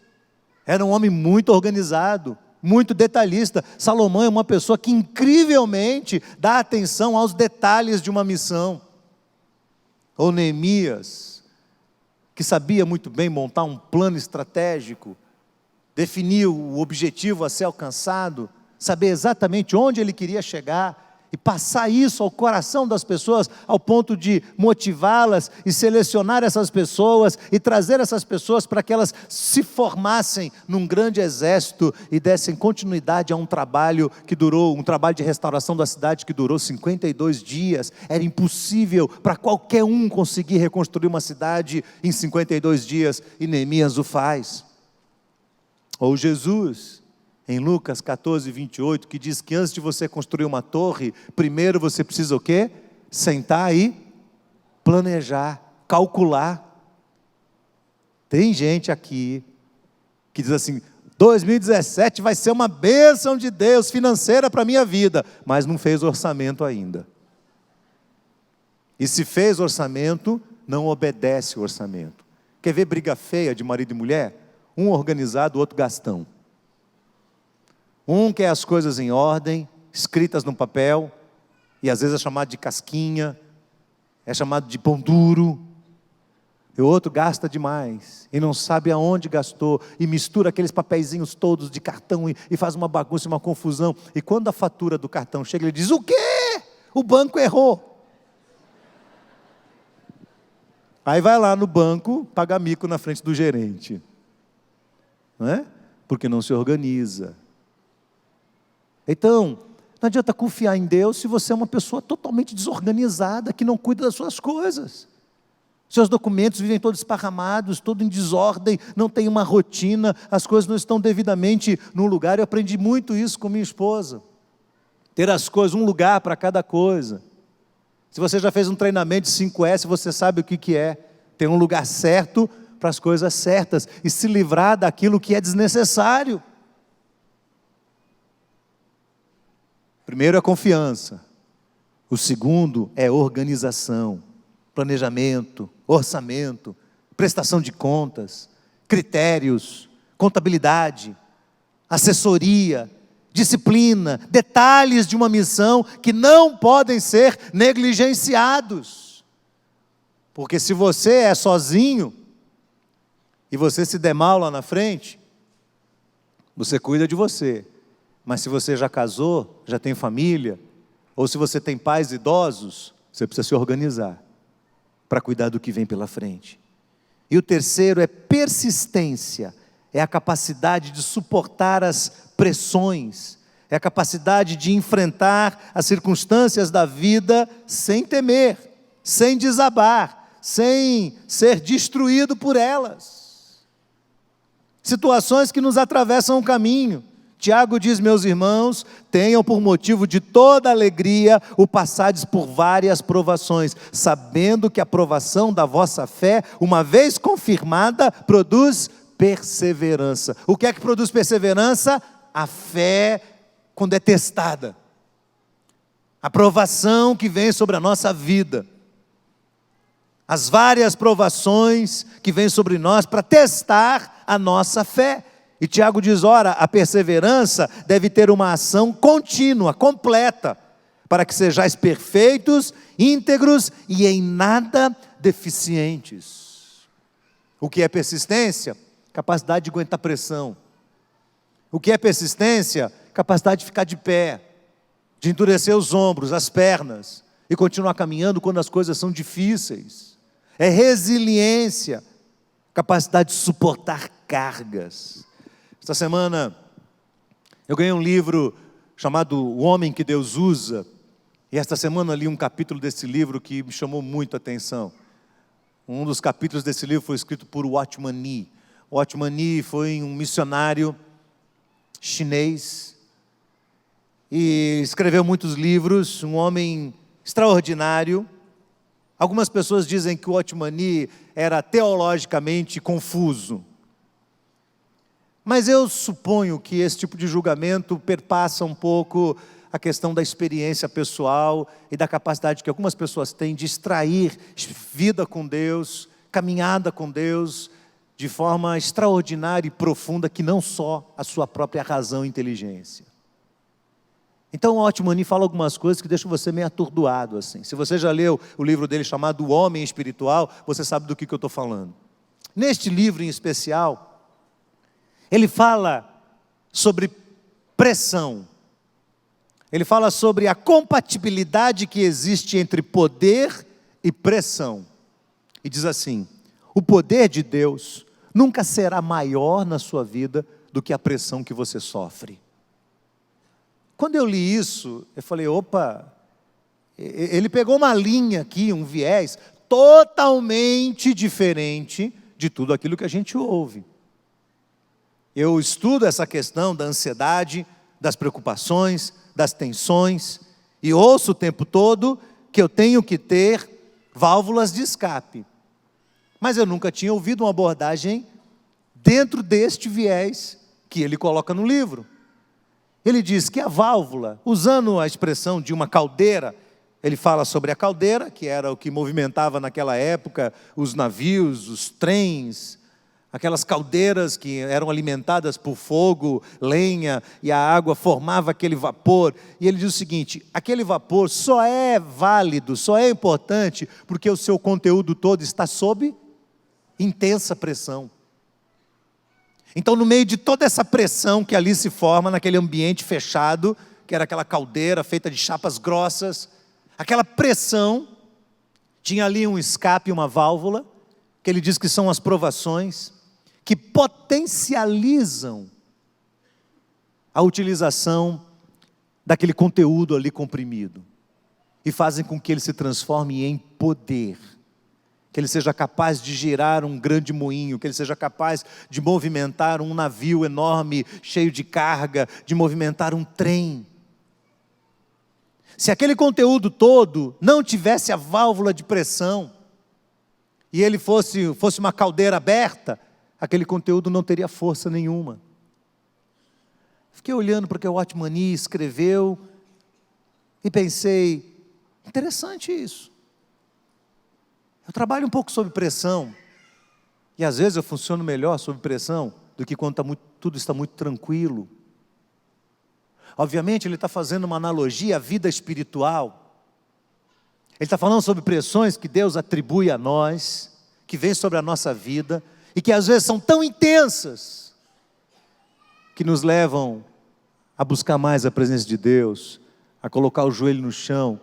era um homem muito organizado, muito detalhista. Salomão é uma pessoa que incrivelmente dá atenção aos detalhes de uma missão. Ou Neemias, que sabia muito bem montar um plano estratégico, definir o objetivo a ser alcançado, saber exatamente onde ele queria chegar, e passar isso ao coração das pessoas, ao ponto de motivá-las, e selecionar essas pessoas, e trazer essas pessoas para que elas se formassem num grande exército, e dessem continuidade a um trabalho de restauração da cidade, que durou 52 dias, era impossível para qualquer um conseguir reconstruir uma cidade em 52 dias, e Neemias o faz. Ou Jesus, em Lucas 14, 28, que diz que antes de você construir uma torre, primeiro você precisa o quê? Sentar e planejar, calcular. Tem gente aqui que diz assim, 2017 vai ser uma bênção de Deus financeira para a minha vida, mas não fez orçamento ainda. E se fez orçamento, não obedece o orçamento. Quer ver briga feia de marido e mulher? Um organizado, o outro gastão. Um quer as coisas em ordem, escritas no papel, e às vezes é chamado de casquinha, é chamado de pão duro, e o outro gasta demais, e não sabe aonde gastou, e mistura aqueles papeizinhos todos de cartão, e faz uma bagunça, uma confusão, e quando a fatura do cartão chega, ele diz, o quê? O banco errou. Aí vai lá no banco, paga mico na frente do gerente, não é? Porque não se organiza. Então, não adianta confiar em Deus se você é uma pessoa totalmente desorganizada, que não cuida das suas coisas. Seus documentos vivem todos esparramados, todo em desordem, não tem uma rotina, as coisas não estão devidamente no lugar. Eu aprendi muito isso com minha esposa. Ter as coisas, um lugar para cada coisa. Se você já fez um treinamento de 5S, você sabe o que é. Ter um lugar certo para as coisas certas e se livrar daquilo que é desnecessário. Primeiro é confiança, o segundo é organização, planejamento, orçamento, prestação de contas, critérios, contabilidade, assessoria, disciplina, detalhes de uma missão que não podem ser negligenciados. Porque se você é sozinho e você se der mal lá na frente, você cuida de você. Mas se você já casou, já tem família, ou se você tem pais idosos, você precisa se organizar para cuidar do que vem pela frente. E o terceiro é persistência, é a capacidade de suportar as pressões, é a capacidade de enfrentar as circunstâncias da vida sem temer, sem desabar, sem ser destruído por elas. Situações que nos atravessam o caminho. Tiago diz, meus irmãos, tenham por motivo de toda alegria o passardes por várias provações, sabendo que a provação da vossa fé, uma vez confirmada, produz perseverança. O que é que produz perseverança? A fé quando é testada. A provação que vem sobre a nossa vida. As várias provações que vêm sobre nós para testar a nossa fé. E Tiago diz, ora, a perseverança deve ter uma ação contínua, completa, para que sejais perfeitos, íntegros e em nada deficientes. O que é persistência? Capacidade de aguentar pressão. O que é persistência? Capacidade de ficar de pé, de endurecer os ombros, as pernas, e continuar caminhando quando as coisas são difíceis. é resiliência, capacidade de suportar cargas. Esta semana eu ganhei um livro chamado O Homem que Deus Usa, e esta semana li um capítulo desse livro que me chamou muito a atenção. Um dos capítulos desse livro foi escrito por Watchman Nee. Watchman Nee foi um missionário chinês e escreveu muitos livros, um homem extraordinário. Algumas pessoas dizem que o Watchman Nee era teologicamente confuso. Mas eu suponho que esse tipo de julgamento perpassa um pouco a questão da experiência pessoal e da capacidade que algumas pessoas têm de extrair vida com Deus, caminhada com Deus, de forma extraordinária e profunda, que não só a sua própria razão e inteligência. Então o Watchman Nee fala algumas coisas que deixam você meio atordoado assim. Se você já leu o livro dele chamado O Homem Espiritual, você sabe do que eu estou falando. Neste livro em especial, ele fala sobre pressão. Ele fala sobre a compatibilidade que existe entre poder e pressão. E diz assim: o poder de Deus nunca será maior na sua vida do que a pressão que você sofre. Quando eu li isso, eu falei, opa, ele pegou uma linha aqui, um viés totalmente diferente de tudo aquilo que a gente ouve. Eu estudo essa questão da ansiedade, das preocupações, das tensões, e ouço o tempo todo que eu tenho que ter válvulas de escape. Mas eu nunca tinha ouvido uma abordagem dentro deste viés que ele coloca no livro. Ele diz que a válvula, usando a expressão de uma caldeira, ele fala sobre a caldeira, que era o que movimentava naquela época os navios, os trens, aquelas caldeiras que eram alimentadas por fogo, lenha, e a água formava aquele vapor. E ele diz o seguinte: aquele vapor só é válido, só é importante, porque o seu conteúdo todo está sob intensa pressão. Então, no meio de toda essa pressão que ali se forma, naquele ambiente fechado, que era aquela caldeira feita de chapas grossas, aquela pressão, tinha ali um escape, uma válvula, que ele diz que são as provações, que potencializam a utilização daquele conteúdo ali comprimido, e fazem com que ele se transforme em poder, que ele seja capaz de girar um grande moinho, que ele seja capaz de movimentar um navio enorme, cheio de carga, de movimentar um trem. Se aquele conteúdo todo não tivesse a válvula de pressão, e ele fosse uma caldeira aberta, aquele conteúdo não teria força nenhuma. Fiquei olhando para o que o Watchman Nee escreveu, e pensei, interessante isso. Eu trabalho um pouco sob pressão, e às vezes eu funciono melhor sob pressão do que quando tudo está muito tranquilo. Obviamente ele está fazendo uma analogia à vida espiritual. Ele está falando sobre pressões que Deus atribui a nós, que vêm sobre a nossa vida, e que às vezes são tão intensas, que nos levam a buscar mais a presença de Deus, a colocar o joelho no chão,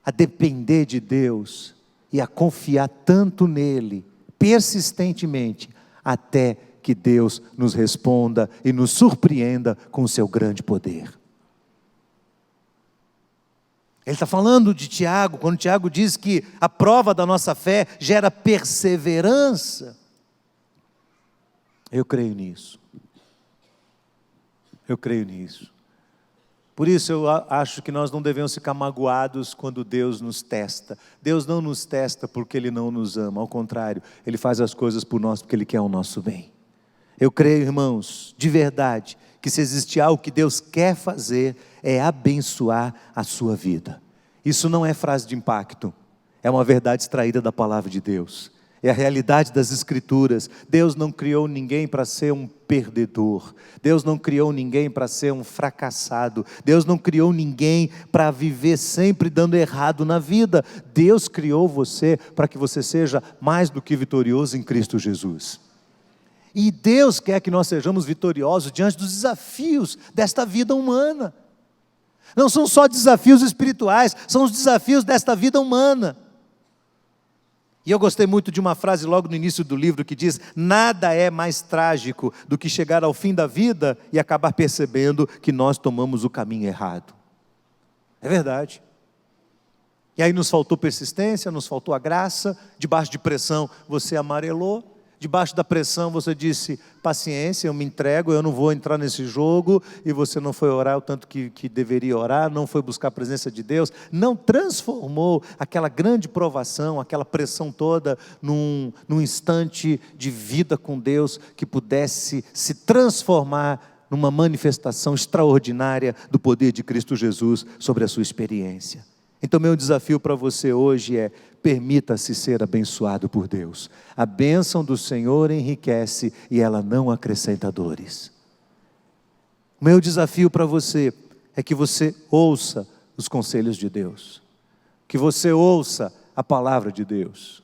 a depender de Deus, e a confiar tanto nele, persistentemente, até que Deus nos responda e nos surpreenda com o seu grande poder. Ele está falando de Tiago, quando Tiago diz que a prova da nossa fé gera perseverança. Eu creio nisso. Eu creio nisso. Por isso eu acho que nós não devemos ficar magoados quando Deus nos testa. Deus não nos testa porque Ele não nos ama, ao contrário, Ele faz as coisas por nós porque Ele quer o nosso bem. Eu creio, irmãos, de verdade, que se existe algo que Deus quer fazer, é abençoar a sua vida. Isso não é frase de impacto, é uma verdade extraída da palavra de Deus. É a realidade das Escrituras. Deus não criou ninguém para ser um perdedor. Deus não criou ninguém para ser um fracassado. Deus não criou ninguém para viver sempre dando errado na vida. Deus criou você para que você seja mais do que vitorioso em Cristo Jesus. E Deus quer que nós sejamos vitoriosos diante dos desafios desta vida humana. Não são só desafios espirituais, são os desafios desta vida humana. E eu gostei muito de uma frase logo no início do livro que diz: nada é mais trágico do que chegar ao fim da vida e acabar percebendo que nós tomamos o caminho errado. É verdade. E aí nos faltou persistência, nos faltou a graça, debaixo de pressão você amarelou, debaixo da pressão você disse: paciência, eu me entrego, eu não vou entrar nesse jogo, e você não foi orar o tanto que deveria orar, não foi buscar a presença de Deus, não transformou aquela grande provação, aquela pressão toda num instante de vida com Deus que pudesse se transformar numa manifestação extraordinária do poder de Cristo Jesus sobre a sua experiência. Então meu desafio para você hoje é: permita-se ser abençoado por Deus. A bênção do Senhor enriquece e ela não acrescenta dores. O meu desafio para você é que você ouça os conselhos de Deus, que você ouça a palavra de Deus,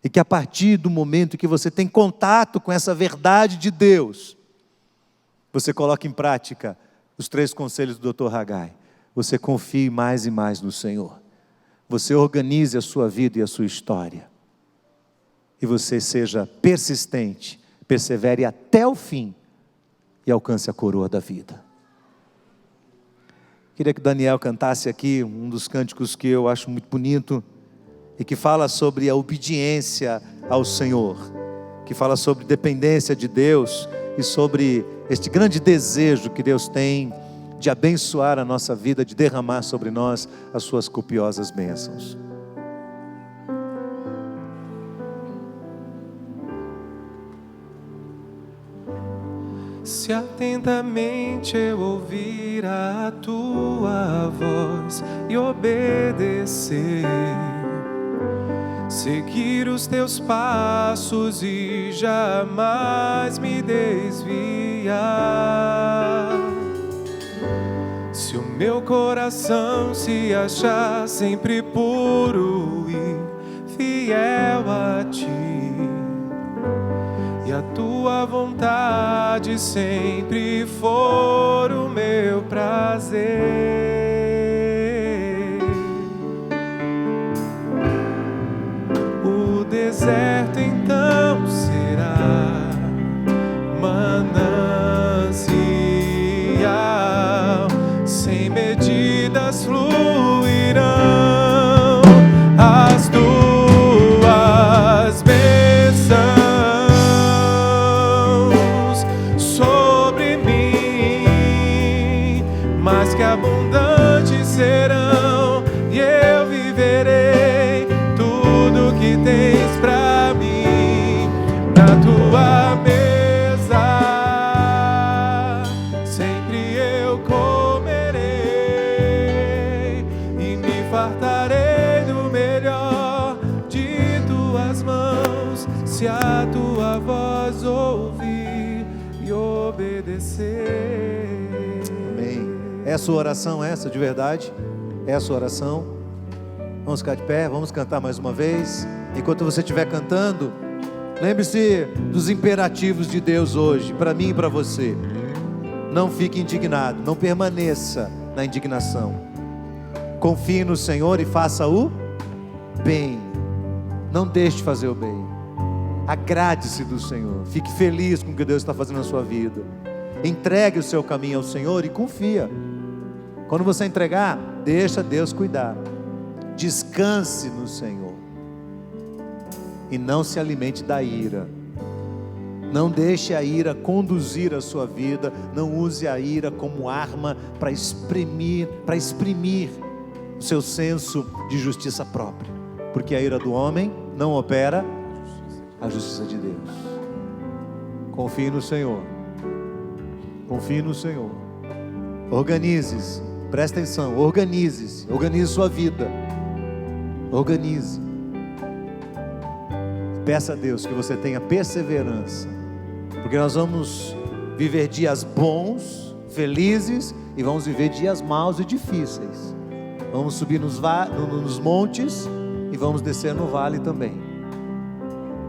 e que a partir do momento que você tem contato com essa verdade de Deus, você coloque em prática os 3 conselhos do Dr. Haggai. Você confie mais e mais no Senhor. Você organize a sua vida e a sua história. E você seja persistente, persevere até o fim e alcance a coroa da vida. Queria que o Daniel cantasse aqui um dos cânticos que eu acho muito bonito e que fala sobre a obediência ao Senhor, que fala sobre dependência de Deus e sobre este grande desejo que Deus tem de abençoar a nossa vida, de derramar sobre nós as suas copiosas bênçãos. Se atentamente eu ouvir a tua voz e obedecer, seguir os teus passos e jamais me desviar, se o meu coração se achar sempre puro e fiel a ti, e a tua vontade sempre for o meu prazer, o deserto então será manancial, sem medidas fluirão as tuas bênçãos sobre mim, mais que abundantes serão, e eu viverei tudo que tens pra mim. Na tua mesa sempre eu comerei e me fartarei do melhor de tuas mãos, se a tua voz ouvir e obedecer. Amém. É a sua oração essa, de verdade? É a sua oração? Vamos ficar de pé, vamos cantar mais uma vez. Enquanto você estiver cantando, lembre-se dos imperativos de Deus hoje, para mim e para você. Não fique indignado, não permaneça na indignação. Confie no Senhor e faça o bem. Não deixe de fazer o bem. Agrade-se do Senhor, fique feliz com o que Deus está fazendo na sua vida. Entregue o seu caminho ao Senhor e confia. Quando você entregar, deixa Deus cuidar. Descanse no Senhor e não se alimente da ira. Não deixe a ira conduzir a sua vida. Não use a ira como arma para exprimir o seu senso de justiça própria, porque a ira do homem não opera a justiça de Deus. Confie no Senhor. Confie no Senhor. Organize-se. Presta atenção. Organize-se. Organize sua vida. Organize. Peça a Deus que você tenha perseverança, porque nós vamos viver dias bons, felizes, e vamos viver dias maus e difíceis. Vamos subir nos montes e vamos descer no vale também.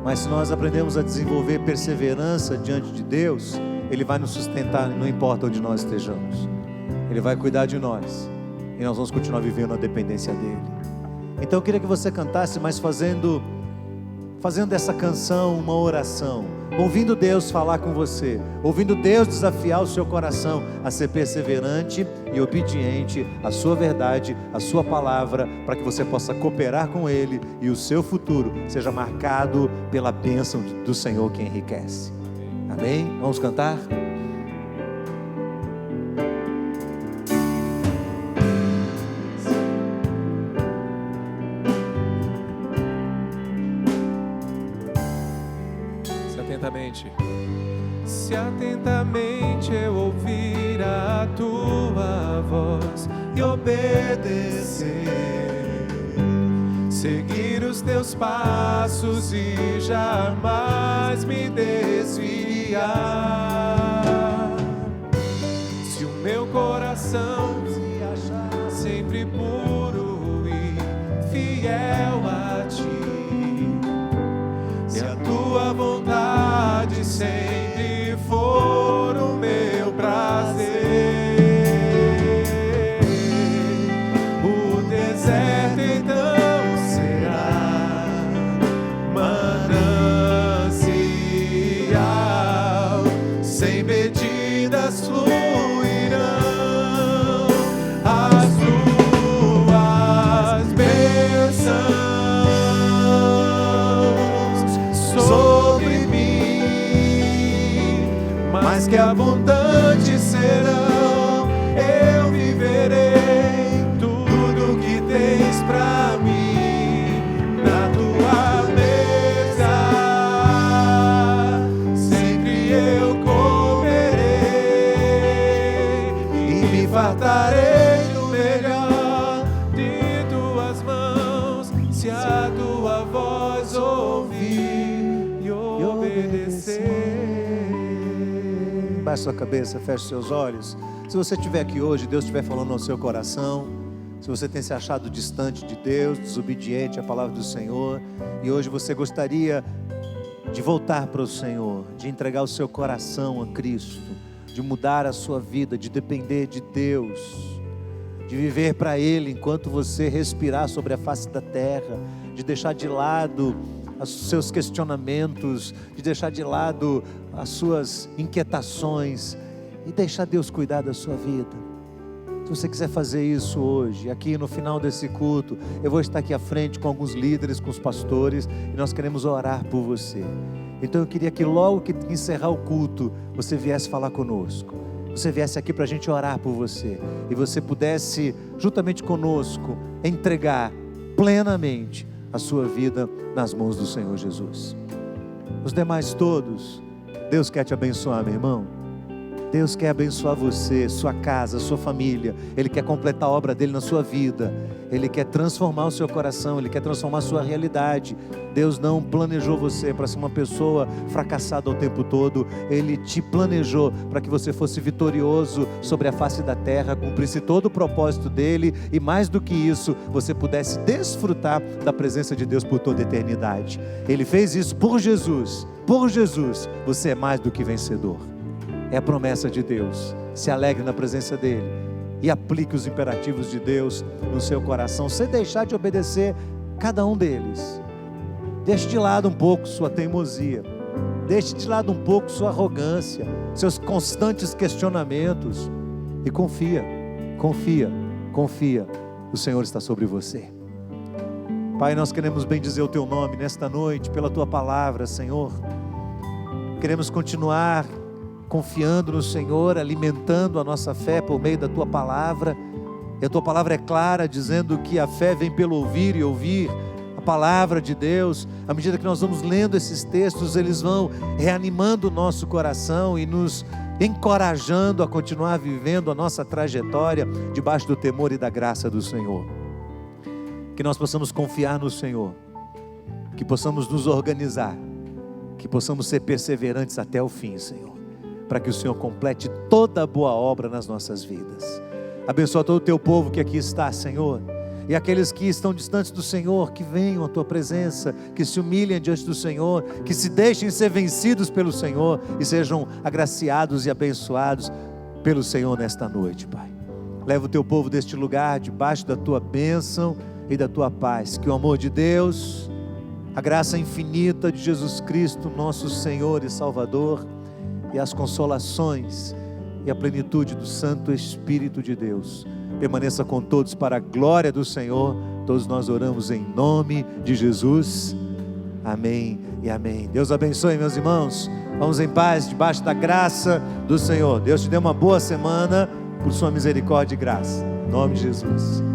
Mas se nós aprendemos a desenvolver perseverança diante de Deus, Ele vai nos sustentar, não importa onde nós estejamos. Ele vai cuidar de nós e nós vamos continuar vivendo a dependência dEle. Então eu queria que você cantasse, mas fazendo fazendo dessa canção uma oração, ouvindo Deus falar com você, ouvindo Deus desafiar o seu coração a ser perseverante e obediente à sua verdade, à sua palavra, para que você possa cooperar com Ele e o seu futuro seja marcado pela bênção do Senhor que enriquece. Amém? Vamos cantar? Se atentamente eu ouvir a tua voz e obedecer, seguir os teus passos e jamais me desviar. Se o meu coração se achar sempre puro e fiel a ti, se a tua vontade sempre for o meu prazer, o deserto então será manancial, sem medidas fluirão as tuas bênçãos sobre mim, mais que abundantes serão, eu viverei tudo que tens pra mim, na tua mesa sempre eu comerei e me fartarei do melhor de tuas mãos, se a tua voz ouvir e obedecer. Baixe sua cabeça, feche seus olhos. Se você estiver aqui hoje, Deus estiver falando ao seu coração, se você tem se achado distante de Deus, desobediente à palavra do Senhor, e hoje você gostaria de voltar para o Senhor, de entregar o seu coração a Cristo, de mudar a sua vida, de depender de Deus, de viver para Ele enquanto você respirar sobre a face da terra, de deixar de lado os seus questionamentos, de deixar de lado as suas inquietações e deixar Deus cuidar da sua vida. Se você quiser fazer isso hoje, aqui no final desse culto, eu vou estar aqui à frente com alguns líderes, com os pastores, e nós queremos orar por você. Então eu queria que logo que encerrar o culto, você viesse falar conosco, você viesse aqui para a gente orar por você, e você pudesse, juntamente conosco, entregar plenamente a sua vida nas mãos do Senhor Jesus. Os demais todos, Deus quer te abençoar, meu irmão. Deus quer abençoar você, sua casa, sua família. Ele quer completar a obra dele na sua vida. Ele quer transformar o seu coração, Ele quer transformar a sua realidade. Deus não planejou você para ser uma pessoa fracassada o tempo todo. Ele te planejou para que você fosse vitorioso sobre a face da terra, cumprisse todo o propósito dele, e mais do que isso, você pudesse desfrutar da presença de Deus por toda a eternidade. Ele fez isso por Jesus. Por Jesus, você é mais do que vencedor. É a promessa de Deus. Se alegre na presença dele e aplique os imperativos de Deus no seu coração, sem deixar de obedecer cada um deles. Deixe de lado um pouco sua teimosia, deixe de lado um pouco sua arrogância, seus constantes questionamentos, e confia, o Senhor está sobre você. Pai, nós queremos bendizer o teu nome nesta noite, pela tua palavra, Senhor. Queremos continuar confiando no Senhor, alimentando a nossa fé por meio da tua palavra. E a tua palavra é clara, dizendo que a fé vem pelo ouvir, e ouvir a palavra de Deus. À medida que nós vamos lendo esses textos, eles vão reanimando o nosso coração e nos encorajando a continuar vivendo a nossa trajetória debaixo do temor e da graça do Senhor. Que nós possamos confiar no Senhor, que possamos nos organizar, que possamos ser perseverantes até o fim, Senhor, para que o Senhor complete toda a boa obra nas nossas vidas. Abençoa todo o teu povo que aqui está, Senhor, e aqueles que estão distantes do Senhor, que venham à tua presença, que se humilhem diante do Senhor, que se deixem ser vencidos pelo Senhor e sejam agraciados e abençoados pelo Senhor nesta noite, Pai. Leva o teu povo deste lugar debaixo da tua bênção e da tua paz. Que o amor de Deus, a graça infinita de Jesus Cristo, nosso Senhor e Salvador, e as consolações e a plenitude do Santo Espírito de Deus permaneça com todos para a glória do Senhor. Todos nós oramos em nome de Jesus. Amém e amém. Deus abençoe, meus irmãos. Vamos em paz, debaixo da graça do Senhor. Deus te dê uma boa semana, por sua misericórdia e graça. Em nome de Jesus.